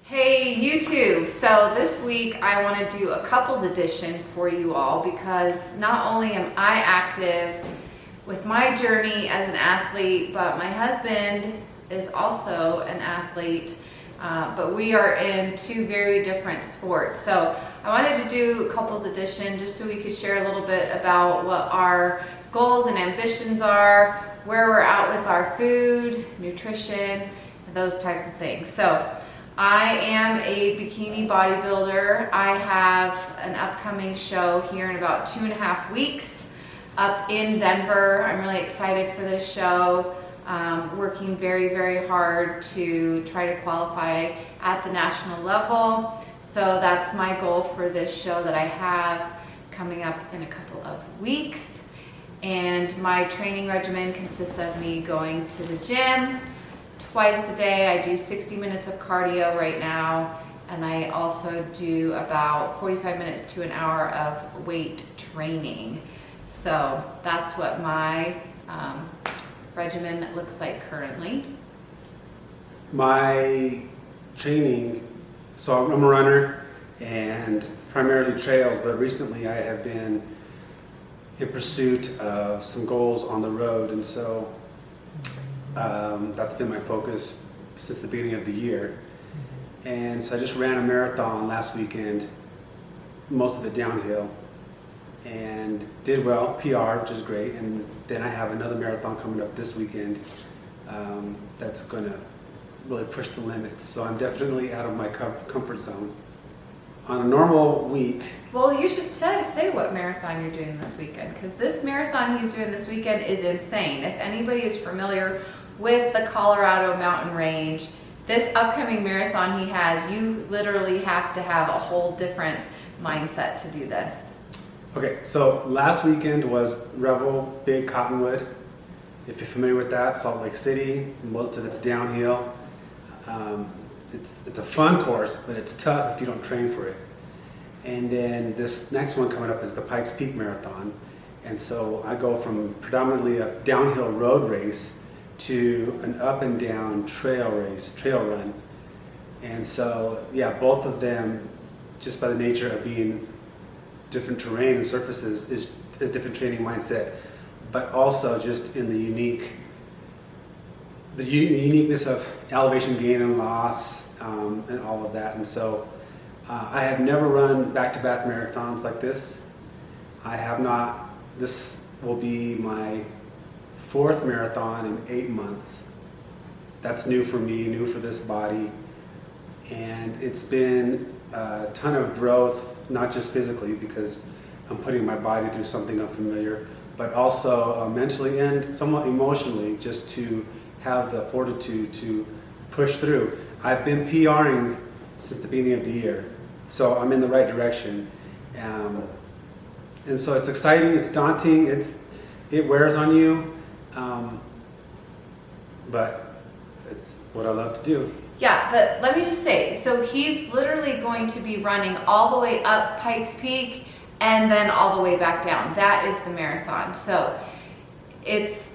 Hey YouTube, so this week I want to do a couples edition for you all because not only am I active with my journey as an athlete, but my husband is also an athlete, but we are in two very different sports. So I wanted to do a couples edition just so we could share a little bit about what our goals and ambitions are, where we're at with our food, nutrition, and those types of things. So I am a bikini bodybuilder. I have an upcoming show here in about 2.5 weeks up in Denver. I'm really excited for this show. Working very, very hard to try to qualify at the national level. So that's my goal for this show that I have coming up in a couple of weeks. And my training regimen consists of me going to the gym twice a day. I do 60 minutes of cardio right now, and I also do about 45 minutes to an hour of weight training. So that's what my regimen looks like currently. My training, so I'm a runner and primarily trails, but recently I have been in pursuit of some goals on the road, and so that's been my focus since the beginning of the year. And so I just ran a marathon last weekend, most of it downhill, and did well, PR, which is great. And then I have another marathon coming up this weekend that's going to really push the limits. So I'm definitely out of my comfort zone. On a normal week... Well, you should say what marathon you're doing this weekend, because this marathon he's doing this weekend is insane. If anybody is familiar with the Colorado mountain range, this upcoming marathon he has, you literally have to have a whole different mindset to do this. Okay, so last weekend was Revel Big Cottonwood. If you're familiar with that, Salt Lake City, most of it's downhill. It's a fun course, but it's tough if you don't train for it. And then this next one coming up is the Pikes Peak Marathon. And so I go from predominantly a downhill road race to an up and down trail run. And so, yeah, both of them, just by the nature of being different terrain and surfaces, is a different training mindset, but also just in the uniqueness of elevation gain and loss, and all of that. And so I have never run back-to-back marathons like this. I have not. This will be my 4th marathon in 8 months. That's new for me, new for this body. And it's been a ton of growth, not just physically, because I'm putting my body through something unfamiliar, but also mentally and somewhat emotionally, just to have the fortitude to push through. I've been PRing since the beginning of the year, so I'm in the right direction. And so it's exciting, it's daunting, it wears on you, but it's what I love to do. Yeah, but let me just say, so he's literally going to be running all the way up Pikes Peak and then all the way back down. That is the marathon. So it's,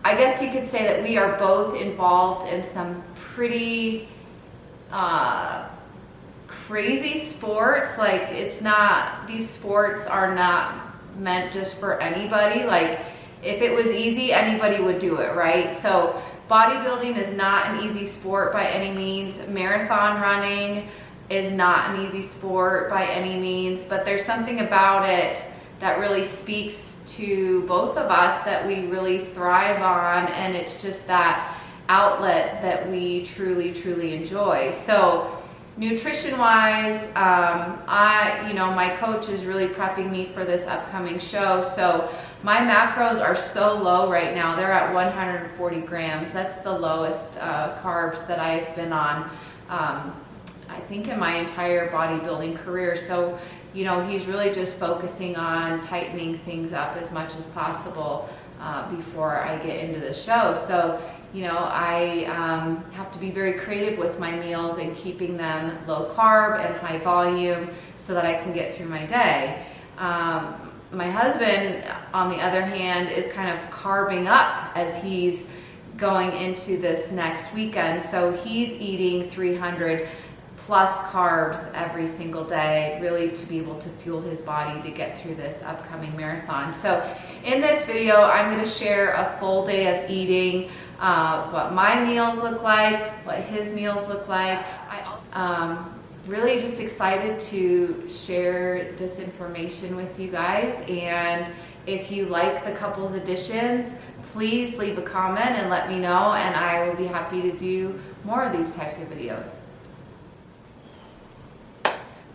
I guess you could say that we are both involved in some pretty crazy sports. Like, it's not, these sports are not meant just for anybody. Like, if it was easy, anybody would do it, right? So bodybuilding is not an easy sport by any means. Marathon running is not an easy sport by any means, but there's something about it that really speaks to both of us that we really thrive on, and it's just that outlet that we truly, truly enjoy. So nutrition-wise, my coach is really prepping me for this upcoming show. So my macros are so low right now. They're at 140 grams. That's the lowest carbs that I've been on, I think, in my entire bodybuilding career. So, he's really just focusing on tightening things up as much as possible before I get into the show. So, I have to be very creative with my meals and keeping them low carb and high volume so that I can get through my day. My husband, on the other hand, is kind of carbing up as he's going into this next weekend. So he's eating 300 plus carbs every single day, really to be able to fuel his body to get through this upcoming marathon. So in this video, I'm going to share a full day of eating, what my meals look like, what his meals look like. Really just excited to share this information with you guys. And if you like the couples editions, please leave a comment and let me know, and I will be happy to do more of these types of videos.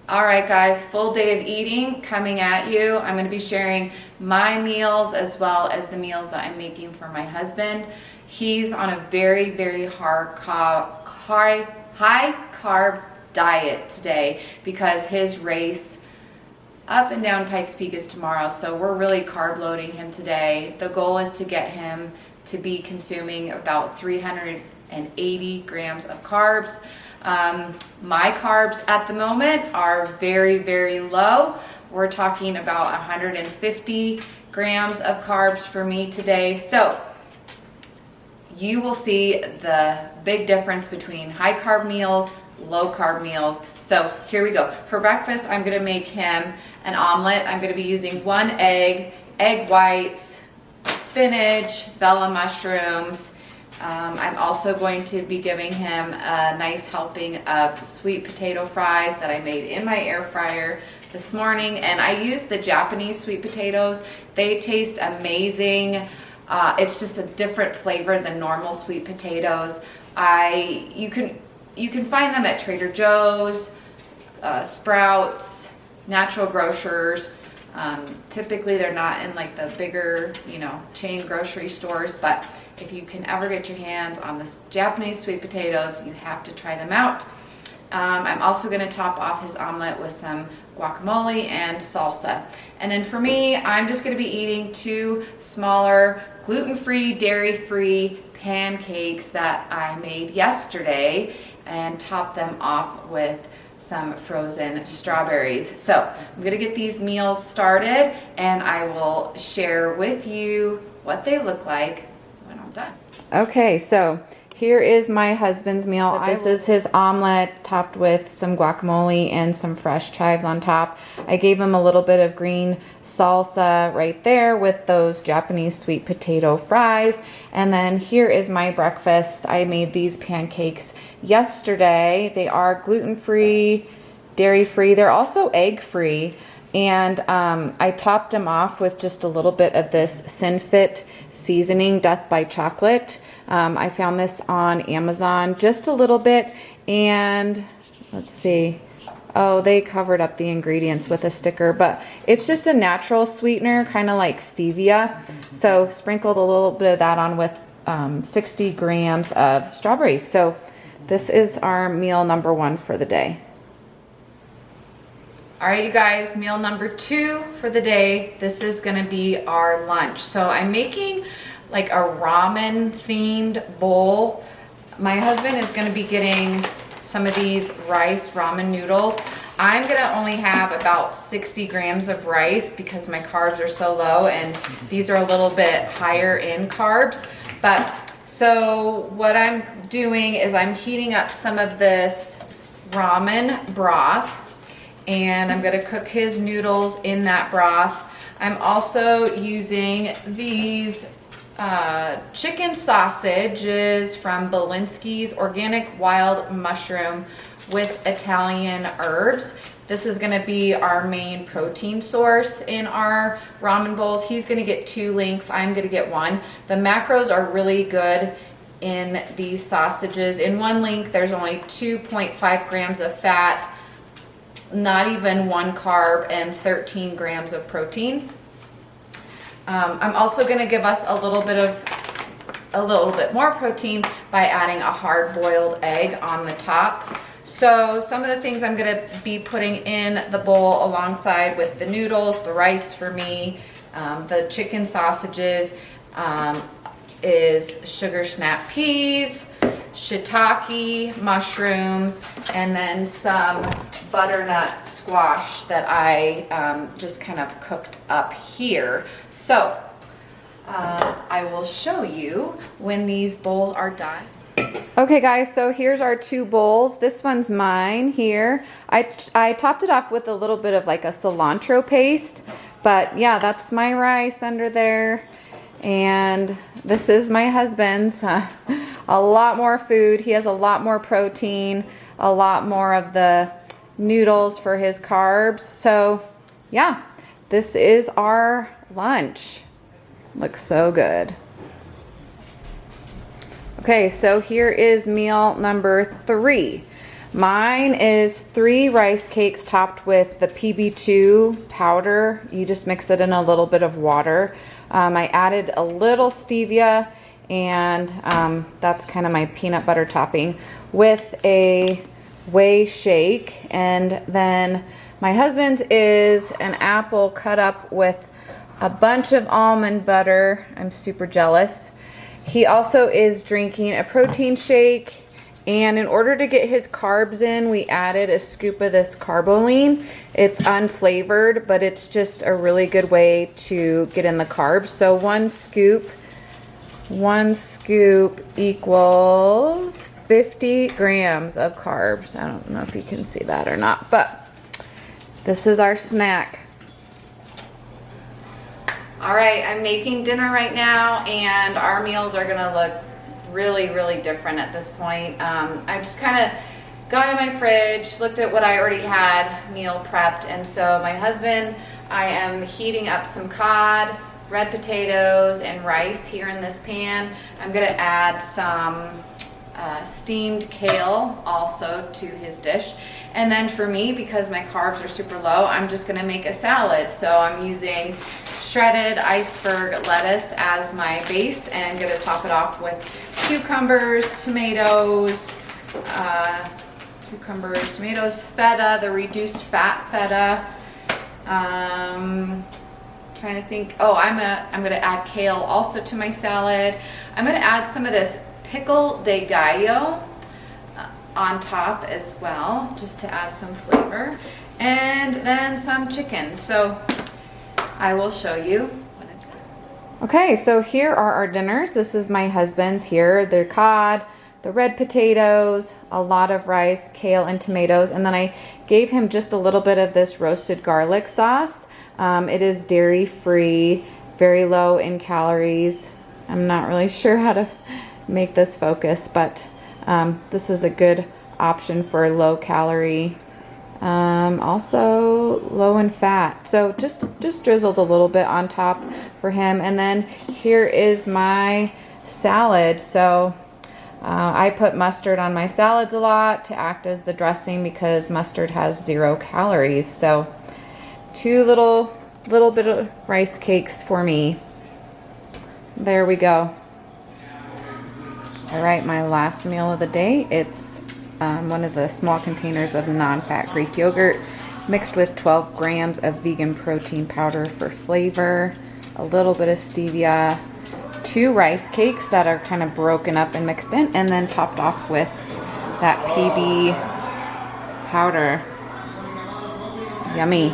All right, guys, full day of eating coming at you. I'm going to be sharing my meals as well as the meals that I'm making for my husband. He's on a very, very high carb diet today because his race up and down Pikes Peak is tomorrow, so we're really carb loading him today. The goal is to get him to be consuming about 380 grams of carbs. My carbs at the moment are very, very low. We're talking about 150 grams of carbs for me today. So you will see the big difference between high carb meals, low carb meals. So here we go. For breakfast, I'm going to make him an omelet. I'm going to be using 1 egg, egg whites, spinach, bella mushrooms. I'm also going to be giving him a nice helping of sweet potato fries that I made in my air fryer this morning. And I used the Japanese sweet potatoes. They taste amazing. It's just a different flavor than normal sweet potatoes. You can find them at Trader Joe's, Sprouts, Natural Grocers. Typically they're not in like the bigger, chain grocery stores, but if you can ever get your hands on the Japanese sweet potatoes, you have to try them out. I'm also going to top off his omelet with some guacamole and salsa. And then for me, I'm just going to be eating 2 smaller gluten-free, dairy-free pancakes that I made yesterday and top them off with some frozen strawberries. So I'm gonna get these meals started and I will share with you what they look like when I'm done. Okay, so here is my husband's meal. This is his omelet topped with some guacamole and some fresh chives on top. I gave him a little bit of green salsa right there with those Japanese sweet potato fries. And then here is my breakfast. I made these pancakes yesterday. They are gluten-free, dairy-free. They're also egg-free. And I topped them off with just a little bit of this Sinfit seasoning, Death by Chocolate. I found this on Amazon, just a little bit, and let's see. Oh, they covered up the ingredients with a sticker, but it's just a natural sweetener, kind of like stevia. So sprinkled a little bit of that on with 60 grams of strawberries. So this is our meal number 1 for the day. All right, you guys, meal number 2 for the day. This is gonna be our lunch. So I'm making like a ramen themed bowl. My husband is gonna be getting some of these rice ramen noodles. I'm gonna only have about 60 grams of rice because my carbs are so low, and these are a little bit higher in carbs. But so what I'm doing is I'm heating up some of this ramen broth, and I'm gonna cook his noodles in that broth. I'm also using these chicken sausages from Belinsky's Organic Wild Mushroom with Italian herbs. This is going to be our main protein source in our ramen bowls. He's going to get 2 links. I'm going to get 1. The macros are really good in these sausages. In 1 link, there's only 2.5 grams of fat, not even 1 carb, and 13 grams of protein. I'm also going to give us a little bit more protein by adding a hard-boiled egg on the top. So some of the things I'm going to be putting in the bowl alongside with the noodles, the rice for me, the chicken sausages, is sugar snap peas, shiitake mushrooms, and then some butternut squash that I just kind of cooked up here. So I will show you when these bowls are done. Okay guys, so here's our 2 bowls. This one's mine here. I topped it off with a little bit of like a cilantro paste, but yeah, that's my rice under there. And this is my husband's. A lot more food. He has a lot more protein, a lot more of the noodles for his carbs. So yeah, this is our lunch. Looks so good. Okay, so here is meal number 3. Mine is 3 rice cakes topped with the PB2 powder. You just mix it in a little bit of water. I added a little stevia, and that's kind of my peanut butter topping, with a whey shake. And then my husband's is an apple cut up with a bunch of almond butter. I'm super jealous. He also is drinking a protein shake, and in order to get his carbs in, we added a scoop of this carboline. It's unflavored, but it's just a really good way to get in the carbs. So one scoop equals 50 grams of carbs. I don't know if you can see that or not, but this is our snack. All right, I'm making dinner right now, and our meals are gonna look really, really different at this point. I just kind of got in my fridge, looked at what I already had meal prepped, and so my husband, I am heating up some cod, red potatoes, and rice here in this pan. I'm gonna add some steamed kale also to his dish. And then for me, because my carbs are super low, I'm just gonna make a salad. So I'm using shredded iceberg lettuce as my base, and gonna top it off with cucumbers, tomatoes, feta, the reduced fat feta. Trying to think. Oh, I'm gonna add kale also to my salad. I'm gonna add some of this pickle de gallo on top as well, just to add some flavor, and then some chicken. So I will show you when it's done. Okay, so here are our dinners. This is my husband's here. They're cod, the red potatoes, a lot of rice, kale, and tomatoes, and then I gave him just a little bit of this roasted garlic sauce. It is dairy-free, very low in calories. I'm not really sure how to make this focus, but this is a good option for low calorie, also low in fat. So just drizzled a little bit on top for him. And then here is my salad. So I put mustard on my salads a lot to act as the dressing, because mustard has 0 calories. So 2 little bit of rice cakes for me. There we go. All right, my last meal of the day, it's one of the small containers of non-fat Greek yogurt mixed with 12 grams of vegan protein powder for flavor, a little bit of stevia, 2 rice cakes that are kind of broken up and mixed in, and then topped off with that PB powder. Yummy.